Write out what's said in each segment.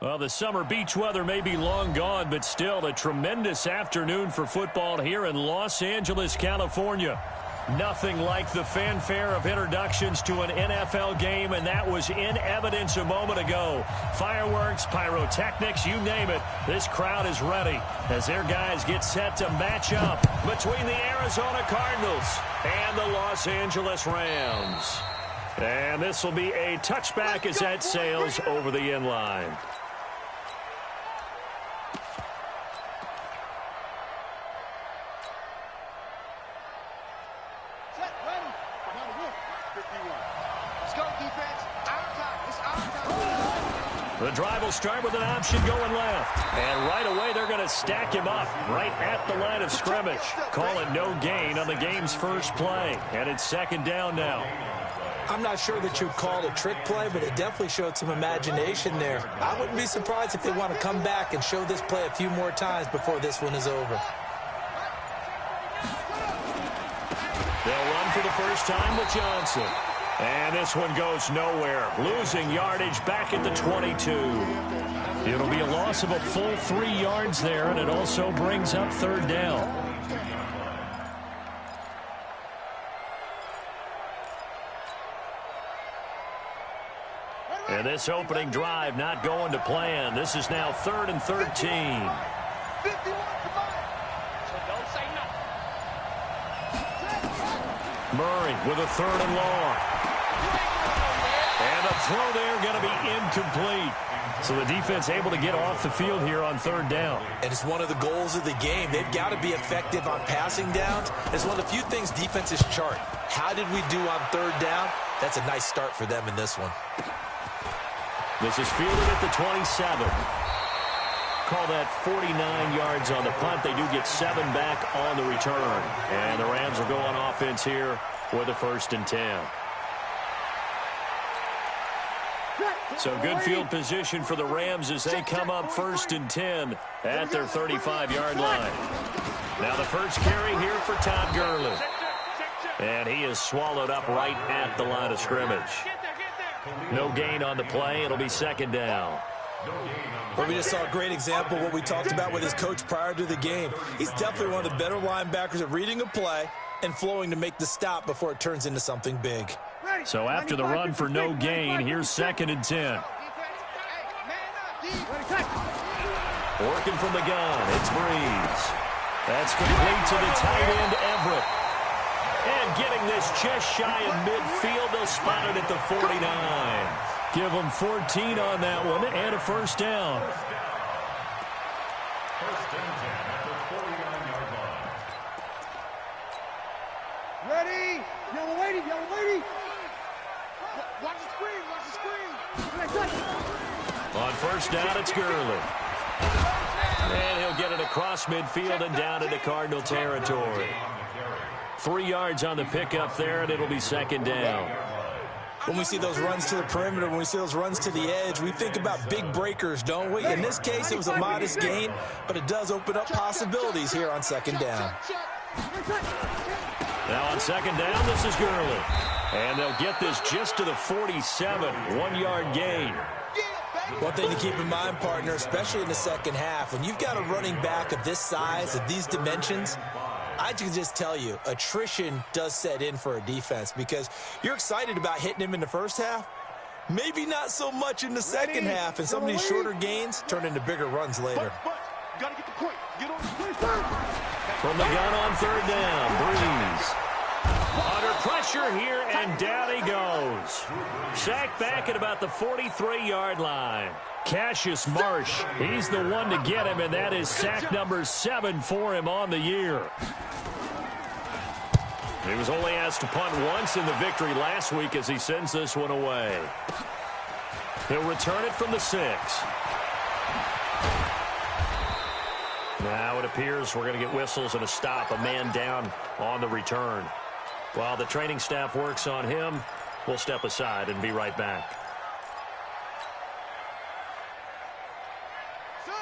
Well, the summer beach weather may be long gone, but still a tremendous afternoon for football here in Los Angeles, California. Nothing like the fanfare of introductions to an NFL game, and that was in evidence a moment ago. Fireworks, pyrotechnics, you name it. This crowd is ready as their guys get set to match up between the Arizona Cardinals and the Los Angeles Rams. And this will be a touchback as that sails over the end line. The drive will start with an option going left. And right away, they're going to stack him up right at the line of scrimmage. Call it no gain on the game's first play. And it's second down now. I'm not sure that you'd call it a trick play, but it definitely showed some imagination there. I wouldn't be surprised if they want to come back and show this play a few more times before this one is over. They'll run for the first time with Johnson. And this one goes nowhere. Losing yardage back at the 22. It'll be a loss of a full 3 yards there, and it also brings up third down. And this opening drive not going to plan. This is now 3rd and 13. Murray with a 3rd and long. And the throw there going to be incomplete. So the defense able to get off the field here on 3rd down. And it's one of the goals of the game. They've got to be effective on passing downs. It's one of the few things defenses chart. How did we do on 3rd down? That's a nice start for them in this one. This is fielded at the 27. Call that 49 yards on the punt. They do get 7 back on the return. And the Rams will go on offense here with a 1st and 10. So good field position for the Rams as they come up 1st and 10 at their 35-yard line. Now the first carry here for Todd Gurley. And he is swallowed up right at the line of scrimmage. No gain on the play. It'll be 2nd down. Well, we just saw a great example of what we talked about with his coach prior to the game. He's definitely one of the better linebackers at reading a play and flowing to make the stop before it turns into something big. So after the run for no gain, here's 2nd and 10. Working from the gun, it's Breeze. That's complete to the tight end, Everett. And getting this just shy of midfield, they'll spot it at the 49. Give them 14 on that one and a 1st down. Ready? Yellow lady, yellow lady. Watch the screen, watch the screen. On 1st down, it's Gurley. And he'll get it across midfield and down into Cardinal territory. 3 yards on the pickup there, and it'll be 2nd down. When we see those runs to the perimeter, when we see those runs to the edge, we think about big breakers, don't we? In this case, it was a modest gain, but it does open up possibilities here on 2nd down. Now on 2nd down, this is Gurley. And they'll get this just to the 47, 1-yard gain. One thing to keep in mind, partner, especially in the second half, when you've got a running back of this size, of these dimensions, I can just tell you, attrition does set in for a defense because you're excited about hitting him in the first half. Maybe not so much in the second half, and some of these shorter gains turn into bigger runs later. You gotta get the point. Get on. From the gun on 3rd down, Breeze. Under pressure here, and down he goes. Sacked back at about the 43-yard line. Cassius Marsh, he's the one to get him, and that is sack number 7 for him on the year. He was only asked to punt once in the victory last week as he sends this one away. He'll return it from the 6. Now it appears we're going to get whistles and a stop, a man down on the return. While the training staff works on him, we'll step aside and be right back.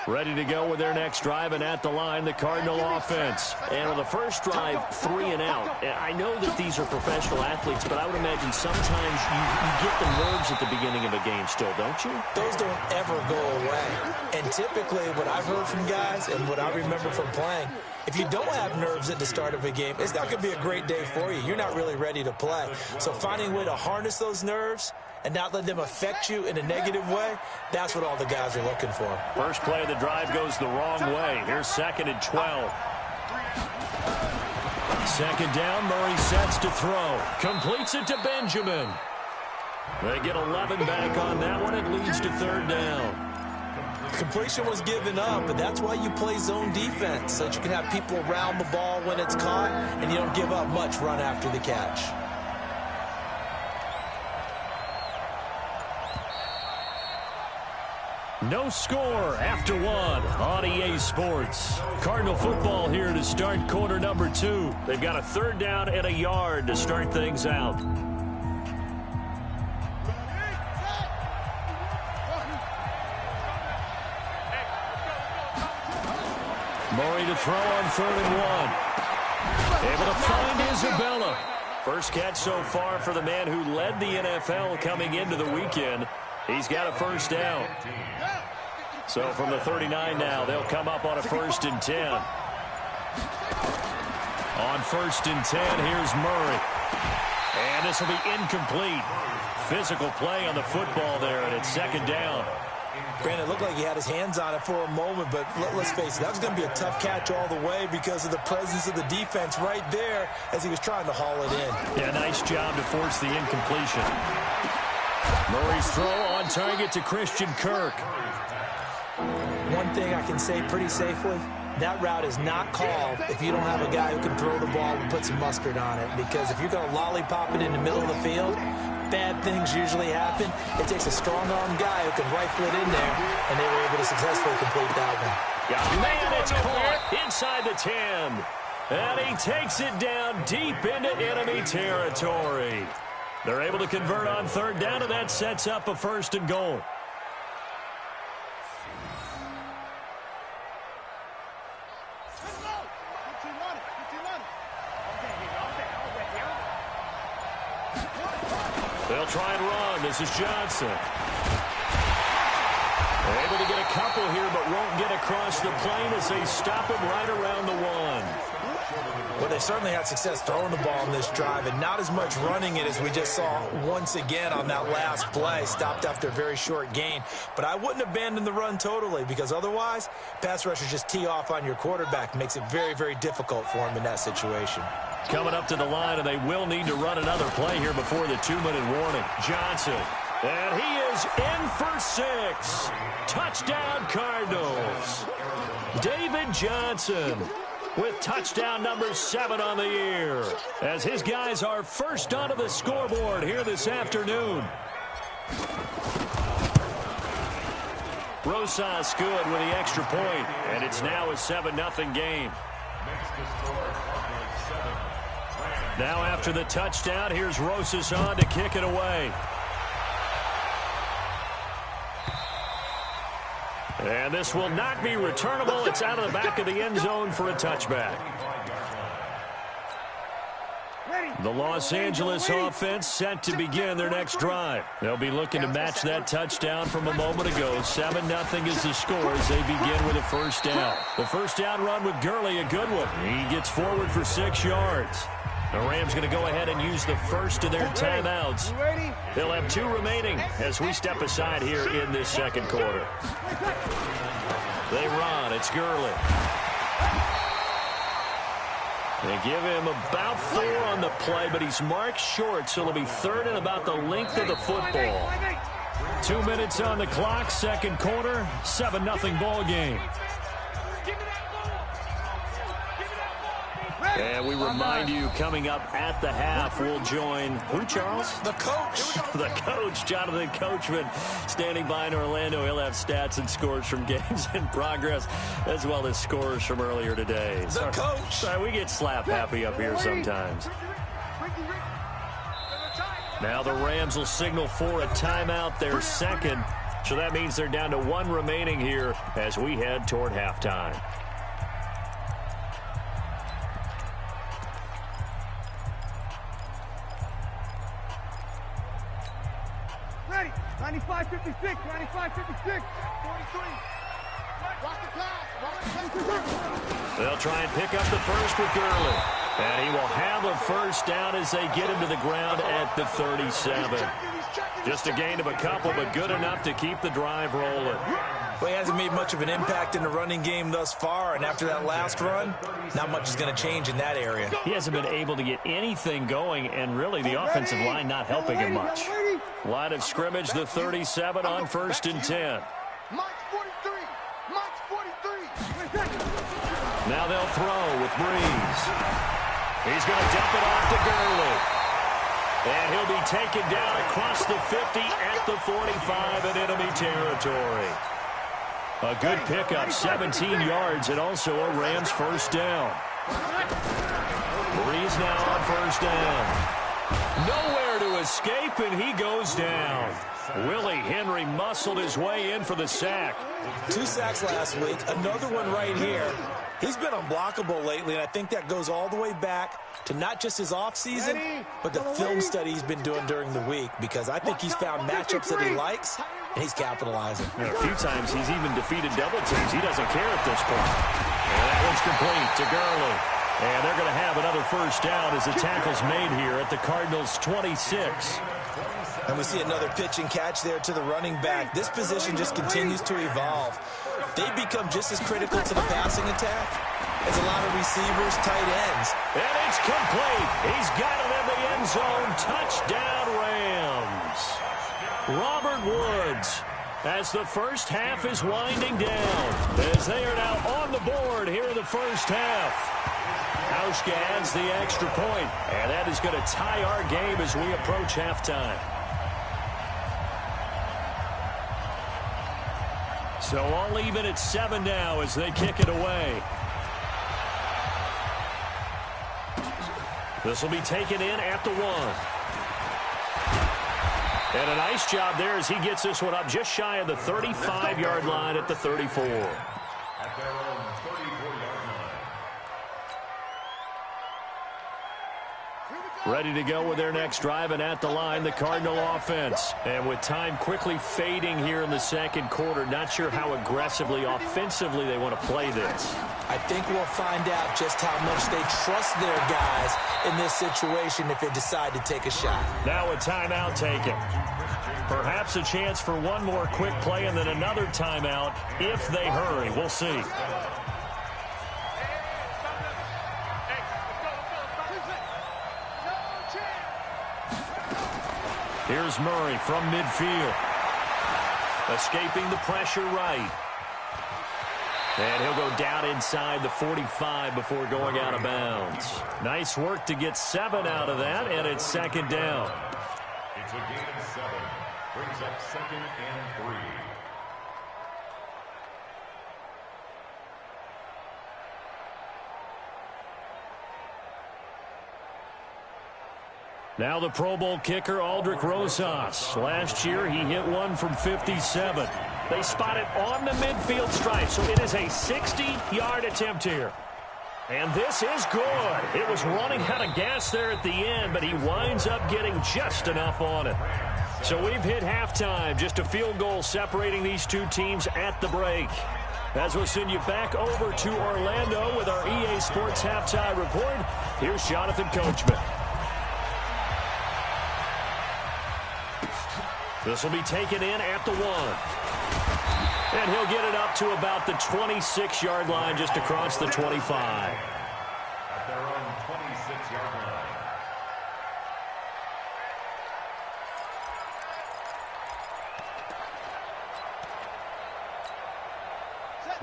Ready to go with their next drive, and at the line, the Cardinal offense. And on the first drive, 3 and out. I know that these are professional athletes, but I would imagine sometimes you get the nerves at the beginning of a game still, don't you? Those don't ever go away. And typically, what I've heard from guys and what I remember from playing, if you don't have nerves at the start of a game, it's not going to be a great day for you. You're not really ready to play. So finding a way to harness those nerves and not let them affect you in a negative way, that's what all the guys are looking for. First play of the drive goes the wrong way. Here's 2nd and 12. 2nd down, Murray sets to throw. Completes it to Benjamin. They get 11 back on that one. It leads to 3rd down. Completion was given up, but that's why you play zone defense, so that you can have people around the ball when it's caught, and you don't give up much run after the catch. No score after 1 on EA Sports. Cardinal football here to start quarter number 2. They've got a 3rd down and a yard to start things out. Murray to throw on 3rd and 1. Able to find Isabella. First catch so far for the man who led the NFL coming into the weekend. He's got a 1st down. So from the 39 now, they'll come up on a 1st and 10. On 1st and 10, here's Murray. And this will be incomplete. Physical play on the football there, and it's 2nd down. Granted, it looked like he had his hands on it for a moment, but let's face it, that was going to be a tough catch all the way because of the presence of the defense right there as he was trying to haul it in. Yeah, nice job to force the incompletion. Murray's throw on target to Christian Kirk. One thing I can say pretty safely, that route is not called if you don't have a guy who can throw the ball and put some mustard on it. Because if you're going to lollipop it in the middle of the field, bad things usually happen. It takes a strong-armed guy who can rifle it in there, and they were able to successfully complete that one. Yeah, man, it's caught inside the 10. And he takes it down deep into enemy territory. They're able to convert on 3rd down, and that sets up a 1st and goal. They'll try and run. This is Johnson. They're able to get a couple here, but won't get across the plane as they stop him right around the 1. Well, they certainly had success throwing the ball in this drive, and not as much running it as we just saw once again on that last play. Stopped after a very short gain. But I wouldn't abandon the run totally, because otherwise, pass rushers just tee off on your quarterback. Makes it very, very difficult for him in that situation. Coming up to the line, and they will need to run another play here before the 2-minute warning. Johnson, and he is in for 6. Touchdown, Cardinals. David Johnson with touchdown number 7 on the year, as his guys are first onto the scoreboard here this afternoon. Rosas good with the extra point, and it's now a 7-0 game. Now after the touchdown, here's Rosas on to kick it away. And this will not be returnable. It's out of the back of the end zone for a touchback. The Los Angeles offense set to begin their next drive. They'll be looking to match that touchdown from a moment ago. 7-0 is the score as they begin with a 1st down. The 1st down run with Gurley, a good one. He gets forward for 6 yards. The Rams going to go ahead and use the first of their timeouts. They'll have 2 remaining as we step aside here in this 2nd quarter. They run. It's Gurley. They give him about 4 on the play, but he's marked short, so it'll be 3rd and about the length of the football. 2 minutes on the clock, 2nd quarter, 7-0 ball game. And we remind you, coming up at the half, we'll join who, Charles? The coach. The coach, Jonathan Coachman, standing by in Orlando. He'll have stats and scores from games in progress, as well as scores from earlier today. The coach. Sorry, we get slap happy up here sometimes. Now the Rams will signal for a timeout, their 2nd. So that means they're down to 1 remaining here as we head toward halftime. Ready. 95, 56, 95, 56, 43. Watch the pass. They'll try and pick up the first with Gurley. And he will have a first down as they get him to the ground at the 37. Just a gain of a couple, but good enough to keep the drive rolling. Well, he hasn't made much of an impact in the running game thus far, and after that last run, not much is going to change in that area. He hasn't been able to get anything going, and really the offensive line not helping him much. Line of scrimmage, the 37 on 1st and 10. Now they'll throw with Breeze. He's going to dump it off to Gurley. And he'll be taken down across the 50 at the 45 in enemy territory. A good pickup, 17 yards, and also a Rams first down. Breeze now on first down. Nowhere to escape, and he goes down. Willie Henry muscled his way in for the sack. 2 sacks last week, another one right here. He's been unblockable lately, and I think that goes all the way back to not just his offseason, but the film study he's been doing during the week, because I think he's found matchups that he likes, and he's capitalizing. A few times he's even defeated double teams. He doesn't care at this point. And that one's complete to Gurley. And they're going to have another first down as the tackle's made here at the Cardinals' 26. And we see another pitch and catch there to the running back. This position just continues to evolve. They become just as critical to the passing attack as a lot of receivers, tight ends. And it's complete. He's got it in the end zone. Touchdown, Rams. Robert Woods, as the first half is winding down, as they are now on the board here in the first half. Hauschka adds the extra point, and that is going to tie our game as we approach halftime. So all even at 7 now as they kick it away. This will be taken in at the 1. And a nice job there as he gets this one up just shy of the 35-yard line at the 34. At their own 34-yard line. Ready to go with their next drive, and at the line, the Cardinal offense. And with time quickly fading here in the second quarter, not sure how aggressively, offensively they want to play this. I think we'll find out just how much they trust their guys in this situation if they decide to take a shot. Now a timeout taken. Perhaps a chance for one more quick play and then another timeout if they hurry. We'll see. Here's Murray from midfield. Escaping the pressure right. And he'll go down inside the 45 before going out of bounds. Nice work to get 7 out of that, and it's second down. It's a gain of 7. Brings up 2nd and 3. Now the Pro Bowl kicker, Aldrick Rosas. Last year, he hit one from 57. They spot it on the midfield stripe, so it is a 60-yard attempt here. And this is good. It was running out of gas there at the end, but he winds up getting just enough on it. So we've hit halftime, just a field goal separating these two teams at the break. As we'll send you back over to Orlando with our EA Sports Halftime Report, here's Jonathan Coachman. This will be taken in at the 1. And he'll get it up to about the 26-yard line, just across the 25. At their own 26-yard line.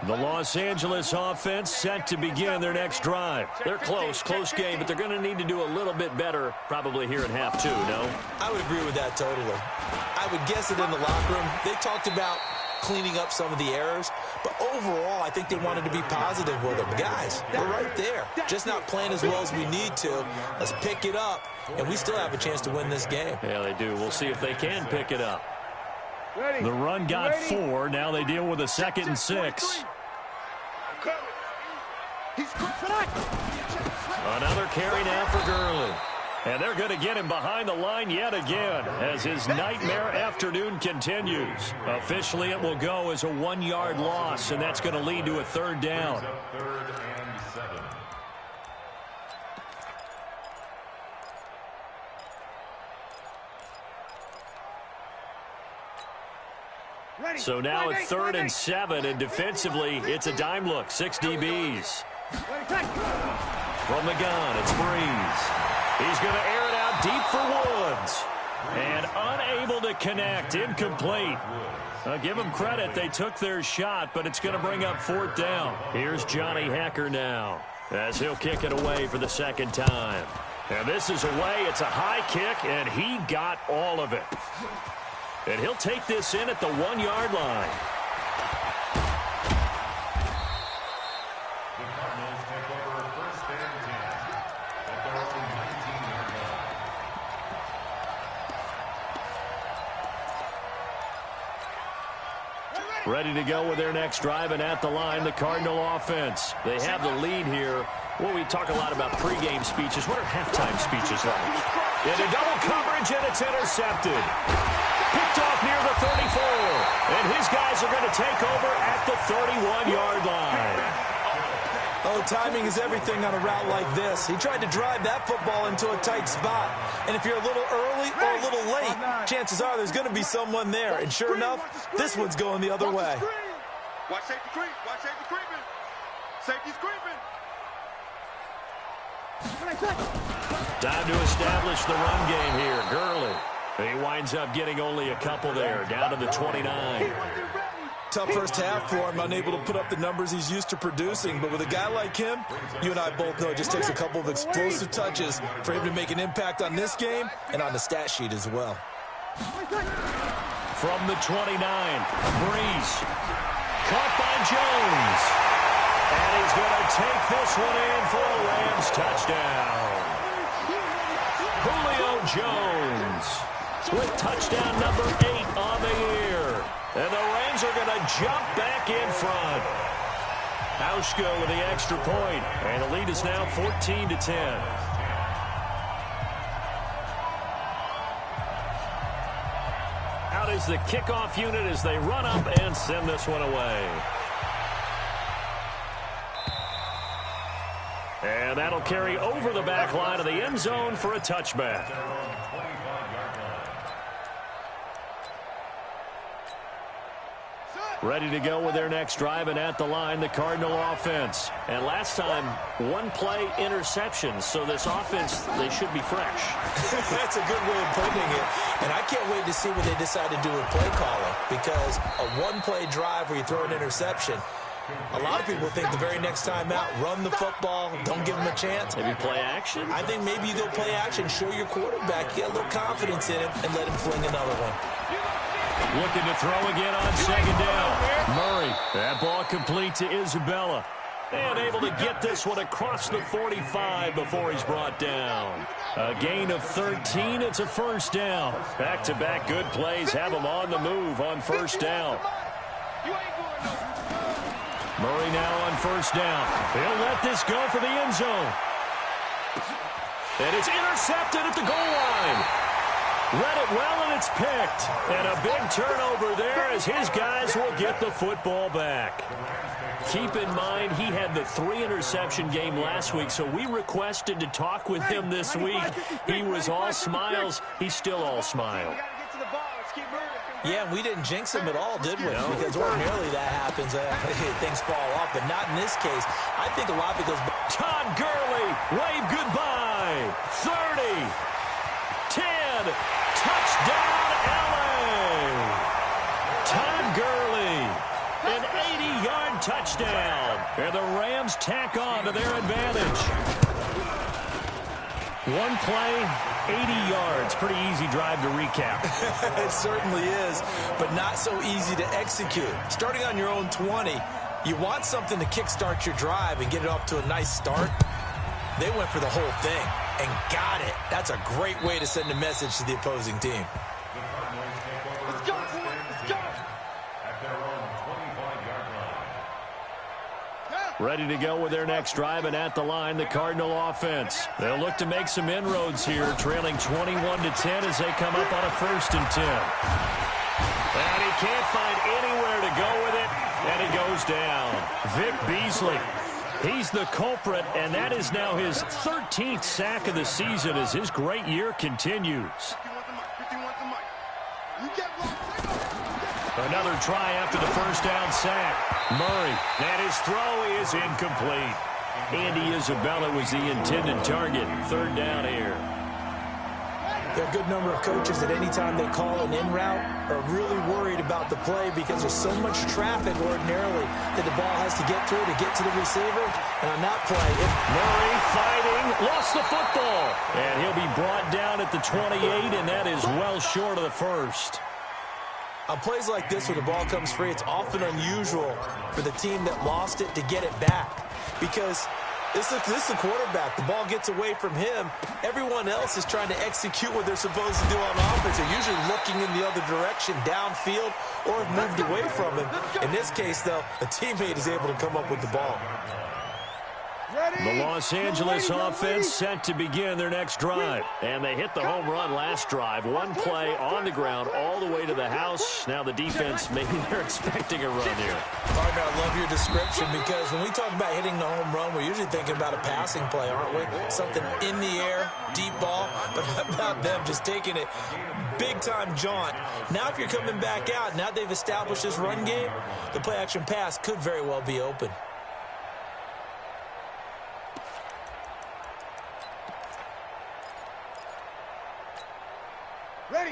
The Los Angeles offense set to begin their next drive. They're close game, but they're going to need to do a little bit better probably here in half 2, no? I would agree with that totally. I would guess it in the locker room. They talked about cleaning up some of the errors, but overall, I think they wanted to be positive with them. Guys, we're right there. Just not playing as well as we need to. Let's pick it up, and we still have a chance to win this game. Yeah, they do. We'll see if they can pick it up. The run got 4. Now they deal with a 2nd and 6. Another carry now for Gurley. And they're going to get him behind the line yet again as his nightmare afternoon continues. Officially, it will go as a 1-yard loss, and that's going to lead to a 3rd down. Third and 7. So now it's 3rd and 7, and defensively, it's a dime look. 6 DBs. From the gun, it's Breeze. He's going to air it out deep for Woods. And unable to connect. Incomplete. Give them credit. They took their shot, but it's going to bring up 4th down. Here's Johnny Hecker now as he'll kick it away for the 2nd time. And this is away. It's a high kick, and he got all of it. And he'll take this in at the 1-yard line. The Cardinals take over 1st and 10 at their own 19-yard line. Ready to go with their next drive, and at the line, the Cardinal offense. They have the lead here. Well, we talk a lot about pregame speeches. What are halftime speeches like? Into double coverage, and it's intercepted. Picked off near the 34. And his guys are going to take over at the 31-yard line. Oh, timing is everything on a route like this. He tried to drive that football into a tight spot. And if you're a little early or a little late, chances are there's going to be someone there. And sure enough, this one's going the other way. Watch safety creep. Watch safety creeping. Safety's creeping. Time to establish the run game here. Gurley. He winds up getting only a couple there, down to the 29. Tough first half for him, unable to put up the numbers he's used to producing. But with a guy like him, you and I both know it just takes a couple of explosive touches for him to make an impact on this game and on the stat sheet as well. From the 29, Breeze. Caught by Jones. And he's going to take this one in for a Rams touchdown. Julio Jones with touchdown number 8 on the year. And the Rams are going to jump back in front. Hauschko with the extra point. And the lead is now 14-10. Out is the kickoff unit as they run up and send this one away. And that'll carry over the back line of the end zone for a touchback. Ready to go with their next drive, and at the line, the Cardinal offense. And last time, 1-play interception, so this offense, they should be fresh. That's a good way of putting it. And I can't wait to see what they decide to do with play calling, because a 1-play drive where you throw an interception, a lot of people think the very next time out, run the football, don't give them a chance. Maybe play action? I think maybe you go play action, show your quarterback, get a little confidence in him, and let him fling another one. Looking to throw again on 2nd down. Murray, that ball complete to Isabella. And able to get this one across the 45 before he's brought down. A gain of 13, it's a 1st down. Back-to-back good plays have him on the move on 1st down. Murray now on 1st down. He'll let this go for the end zone. And it's intercepted at the goal line. Read it well, and it's picked. And a big turnover there as his guys will get the football back. Keep in mind, he had the 3-interception game last week, so we requested to talk with him this week. He was all smiles. He's still all smile. Yeah, we didn't jinx him at all, did we? No. Because ordinarily that happens. Things fall off, but not in this case. I think a lot because Todd Gurley, wave goodbye. 30, 10, touchdown, LA. Todd Gurley, an 80-yard touchdown. And the Rams tack on to their advantage. 1 play, 80 yards. Pretty easy drive to recap. It certainly is, but not so easy to execute. Starting on your own 20, you want something to kickstart your drive and get it off to a nice start. They went for the whole thing and got it. That's a great way to send a message to the opposing team. Let's go, boy. Let's Ready to go with their next drive, and at the line, the Cardinal offense. They'll look to make some inroads here, trailing 21-10 as they come up on a 1st and 10. And he can't find anywhere to go with it, and he goes down. Vic Beasley, he's the culprit, and that is now his 13th sack of the season as his great year continues. Another try after the 1st down sack. Murray, and his throw is incomplete. Andy Isabella was the intended target. 3rd down here. There are a good number of coaches that any time they call an in route are really worried about the play because there's so much traffic ordinarily that the ball has to get through to get to the receiver. And on that play, Murray fighting, lost the football. And he'll be brought down at the 28, and that is well short of the 1st. On plays like this where the ball comes free, it's often unusual for the team that lost it to get it back because this is the quarterback. The ball gets away from him. Everyone else is trying to execute what they're supposed to do on offense. They're usually looking in the other direction, downfield, or have moved away from him. In this case, though, a teammate is able to come up with the ball. The Los Angeles offense set to begin their next drive. And they hit the home run last drive. One play on the ground all the way to the house. Now the defense, maybe they're expecting a run here. Partner, I love your description because when we talk about hitting the home run, we're usually thinking about a passing play, aren't we? Something in the air, deep ball. But how about them just taking it big-time jaunt? Now if you're coming back out, now they've established this run game, the play-action pass could very well be open.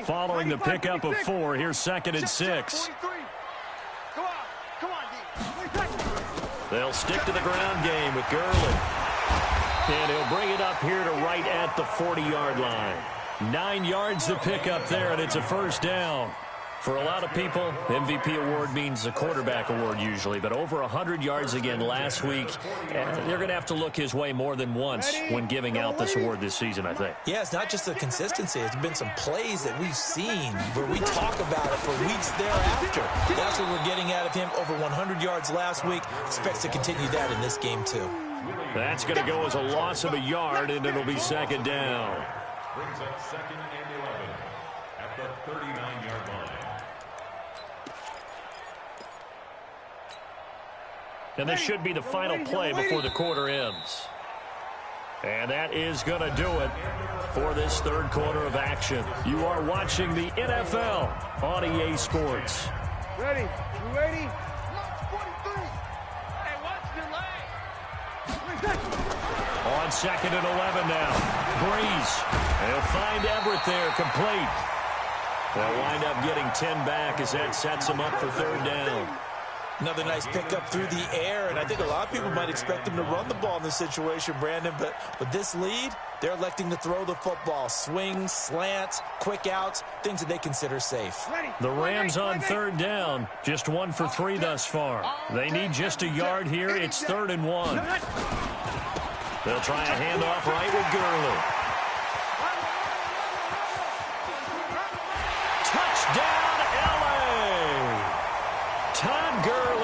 Following the pickup of 4, here's 2nd and 6. They'll stick to the ground game with Gurley. And he'll bring it up here to right at the 40-yard line. 9 yards to pick up there, and it's a 1st down. For a lot of people, MVP award means a quarterback award usually, but over 100 yards again last week. They're going to have to look his way more than once when giving out this award this season, I think. Yeah, it's not just the consistency. It's been some plays that we've seen where we talk about it for weeks thereafter. That's what we're getting out of him. Over 100 yards last week. Expects to continue that in this game, too. That's going to go as a loss of a yard, and it'll be 2nd down. Brings up 2nd and 11 at the 39-yard line. And this should be the final play before the quarter ends. And that is going to do it for this 3rd quarter of action. You are watching the NFL on EA Sports. Ready? You ready? Hey, watch the leg. On 2nd and 11 now. Breeze. They'll find Everett there, complete. They'll wind up getting 10 back as that sets them up for 3rd down. Another nice pickup through the air, and I think a lot of people might expect them to run the ball in this situation, Brandon, but with this lead, they're electing to throw the football. Swings, slants, quick outs, things that they consider safe. The Rams on 3rd down, just 1 for 3 thus far. They need just a yard here. It's 3rd and 1. They'll try a handoff right with Gurley. Touchdown, L.A. Todd Gurley,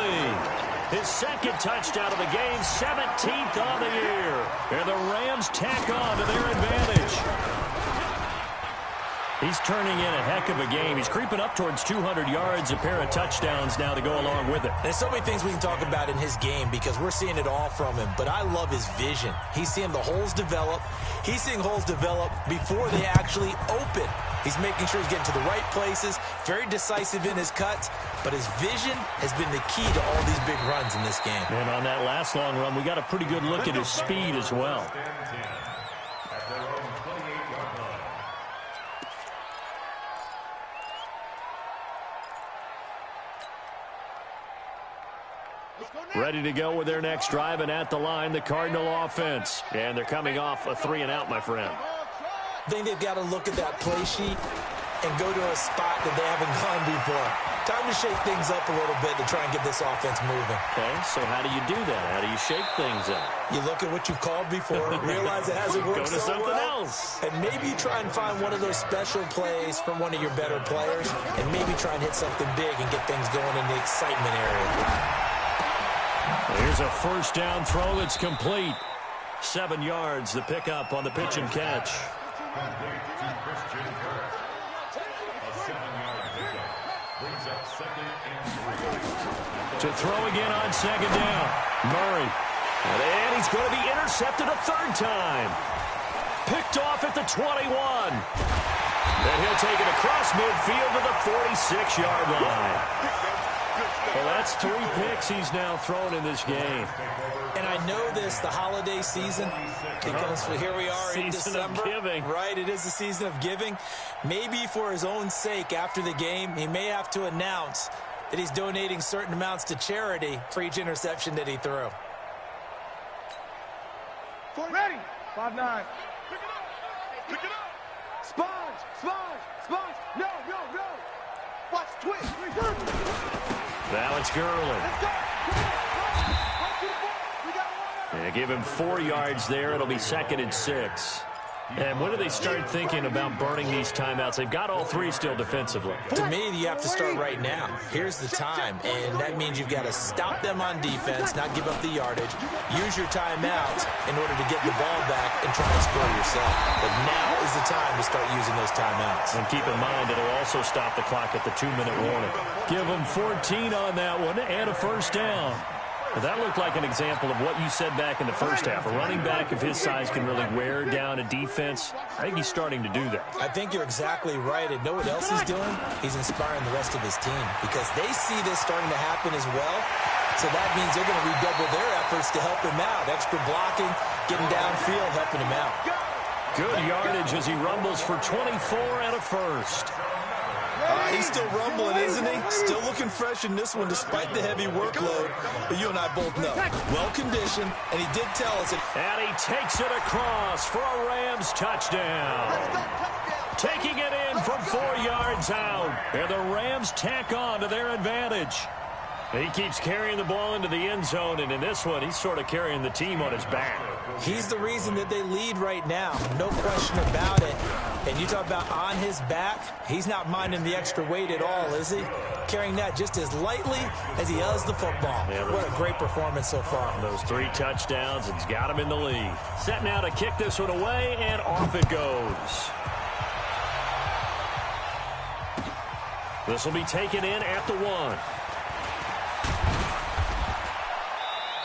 his 2nd touchdown of the game, 17th on the year. And the Rams tack on to their advantage. He's turning in a heck of a game. He's creeping up towards 200 yards, a pair of touchdowns now to go along with it. There's so many things we can talk about in his game because we're seeing it all from him, but I love his vision. He's seeing the holes develop. He's seeing holes develop before they actually open. He's making sure he's getting to the right places, very decisive in his cuts, but his vision has been the key to all these big runs in this game. And on that last long run, we got a pretty good look at his speed as well. Ready to go with their next drive, and at the line, the Cardinal offense. And they're coming off a 3-and-out, my friend. I think they've got to look at that play sheet and go to a spot that they haven't gone before. Time to shake things up a little bit to try and get this offense moving. Okay, so how do you do that? How do you shake things up? You look at what you've called before, realize it hasn't worked Go to so something well, else. and maybe try and find one of those special plays from one of your better players, and maybe try and hit something big and get things going in the excitement area. Here's a first down throw that's complete. 7 yards, the pickup on the pitch and catch. Complete to Christian Kirk. A 7-yard pickup brings up 2nd and 3. To throw again on 2nd down. Murray. And he's going to be intercepted a 3rd time. Picked off at the 21. Then he'll take it across midfield to the 46-yard line. Well, that's 3 picks he's now thrown in this game. And I know this, the holiday season, because here we are in December. Season of giving. Right, it is the season of giving. Maybe for his own sake after the game, he may have to announce that he's donating certain amounts to charity for each interception that he threw. Ready. 5-9. Pick it up. Sponge. No. Watch twist. Now it's Gurley. Let's go. We got one. And give him 4 yards there. It'll be 2nd and 6. And when do they start thinking about burning these timeouts? They've got all 3 still defensively. To me, you have to start right now. Here's the time, and that means you've got to stop them on defense, not give up the yardage. Use your timeouts in order to get the ball back and try to score yourself. But now is the time to start using those timeouts. And keep in mind, it'll also stop the clock at the 2-minute warning. Give them 14 on that one and a first down. Well, that looked like an example of what you said back in the first half. A running back of his size can really wear down a defense. I think he's starting to do that. I think you're exactly right. And know what else he's doing? He's inspiring the rest of his team because they see this starting to happen as well. So that means they're going to redouble their efforts to help him out. Extra blocking, getting downfield, helping him out. Good yardage as he rumbles for 24 and a first. He's still rumbling, isn't he? Still looking fresh in this one despite the heavy workload. But you and I both know, well-conditioned, and he did tell us it. And he takes it across for a Rams touchdown. Taking it in from 4 yards out. And the Rams tack on to their advantage. He keeps carrying the ball into the end zone, and in this one, he's sort of carrying the team on his back. He's the reason that they lead right now, no question about it. And you talk about on his back, he's not minding the extra weight at all, is he? Carrying that just as lightly as he does the football. Yeah, what a great performance so far. Those 3 touchdowns, it's got him in the lead. Set now to kick this one away, and off it goes. This will be taken in at the 1.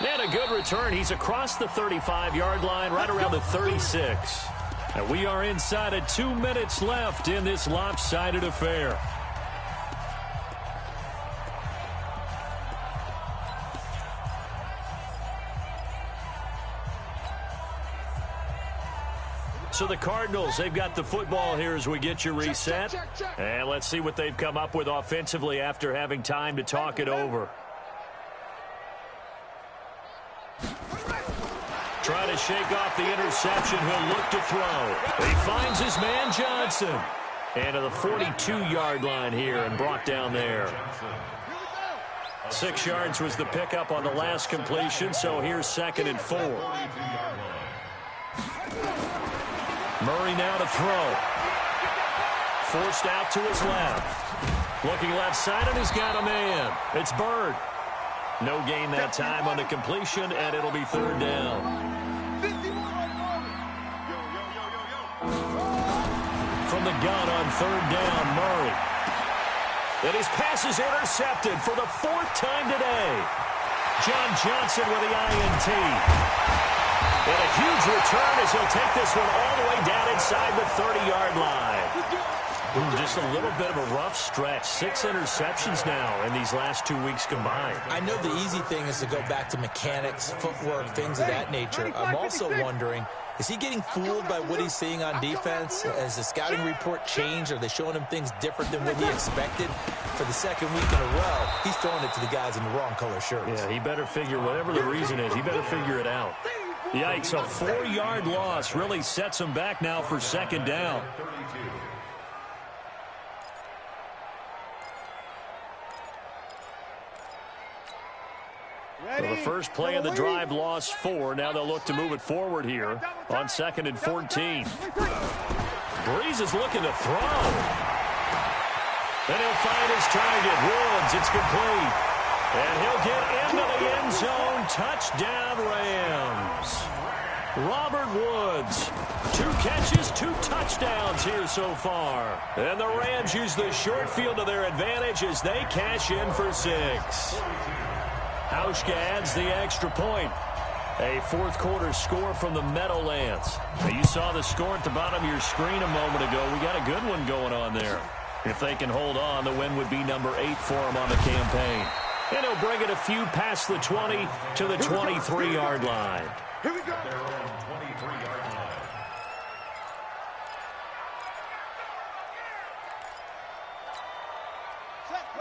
And a good return. He's across the 35-yard line, right around the 36. And we are inside of 2 minutes left in this lopsided affair. So the Cardinals, they've got the football here as we get you reset. And let's see what they've come up with offensively after having time to talk it over. Trying to shake off the interception. He'll look to throw. He finds his man Johnson. And to the 42-yard line here and brought down there. 6 yards was the pickup on the last completion, so here's 2nd and 4. Murray now to throw. Forced out to his left. Looking left side, and he's got a man. It's Bird. No gain that time on the completion, and it'll be 3rd down. From the gun on 3rd down, Murray. And his pass is intercepted for the 4th time today. John Johnson with the INT. And a huge return as he'll take this one all the way down inside the 30-yard line. Just a little bit of a rough stretch. 6 interceptions now in these last 2 weeks combined. I know the easy thing is to go back to mechanics, footwork, things of that nature. I'm also wondering, is he getting fooled by what he's seeing on defense? Has the scouting report changed? Are they showing him things different than what he expected? For the 2nd week in a row, he's throwing it to the guys in the wrong color shirts. Yeah, he better figure, whatever the reason is, he better figure it out. Yikes, a 4-yard loss really sets him back now for 2nd down. So the first play of the drive lost 4. Now they'll look to move it forward here on 2nd and 14. Breeze is looking to throw. And he'll find his target. Woods, it's complete. And he'll get into the end zone. Touchdown, Rams. Robert Woods, 2 catches, 2 touchdowns here so far. And the Rams use the short field to their advantage as they cash in for 6. Hauschka adds the extra point. A fourth-quarter score from the Meadowlands. Now, you saw the score at the bottom of your screen a moment ago. We got a good one going on there. If they can hold on, the win would be number 8 for them on the campaign. And he'll bring it a few past the 20 to the 23-yard line. Here we go. Their own 23-yard line.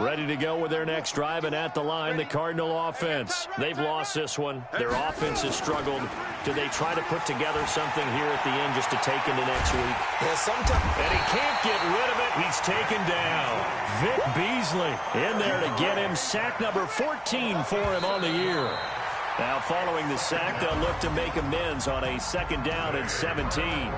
Ready to go with their next drive, and at the line, the Cardinal offense. They've lost this one. Their offense has struggled. Do they try to put together something here at the end just to take into next week? Yeah, sometimes. And he can't get rid of it. He's taken down. Vic Beasley in there to get him. Sack number 14 for him on the year. Now, following the sack, they'll look to make amends on a 2nd down and 17.